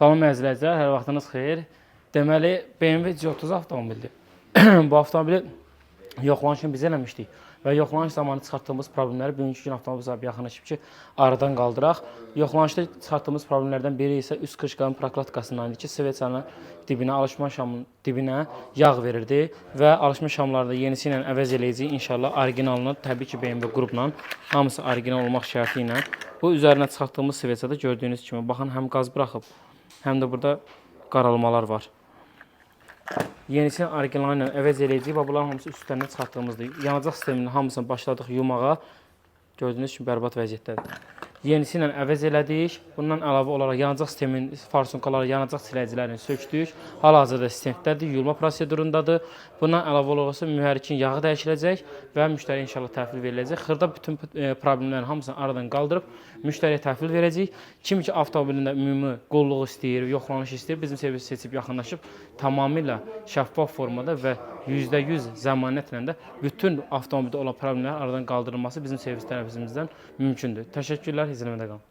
Salam əzizləyicilər, hər vaxtınız xeyir. Deməli, BMW C30 avtomobildir. Bu avtomobili yoxlanışını biz eləmişdik və yoxlanış zamanı çıxartdığımız problemləri bugünkü gün avtomobil sahibi yaxınlaşıb ki, aradan qaldıraq. Yoxlanışda çıxartdığımız problemlərdən biri isə üst krışkanın prokladkasından idi ki, sveçanın dibinə, alışma şamının dibinə yağ verirdi və alışma şamları da yenisi ilə əvəz eləyəcək. İnşallah orijinalını təbii ki, BMW qrupla, hamısı orijinal olmaq şərti ilə. Bu üzərinə çıxartdığımız sveçada gördüyünüz kimi, baxın, həm qaz buraxıb, həm də burada qaralmalar var. Yenisini orijinalı ilə əvəz eləyəcək və bunların hamısı üstlərini çıxartdığımızdır. Yanacaq sisteminin hamısını başladıq yumağa. Gördüyünüz kimi bərbad vəziyyətdədir. Yenisi ilə əvəz elədik. Bundan əlavə olaraq yanacaq sisteminin farsunkaları, yanacaq siləcəklərini sökdük. Hal-hazırda stendlədir, yuyulma prosedurundadır. Bundan əlavə olaraq mühərrikin yağı dəyişiləcək və müştəriyə inşallah təhvil veriləcək. Xırda bütün problemlərin hamısını aradan qaldırıb müştəriyə təhvil verəcək. Kim ki avtomobilində ümumi qulluq istəyir, yoxlanış istəyir, bizim servis seçib yaxınlaşıb tamamilə şəffaf formada və %100 zəmanətlə də bütün avtomobildə olan problemlərin aradan qaldırılması bizim servis tərəfimizdən mümkündür. Təşəkkürlər, izləmədə qalın.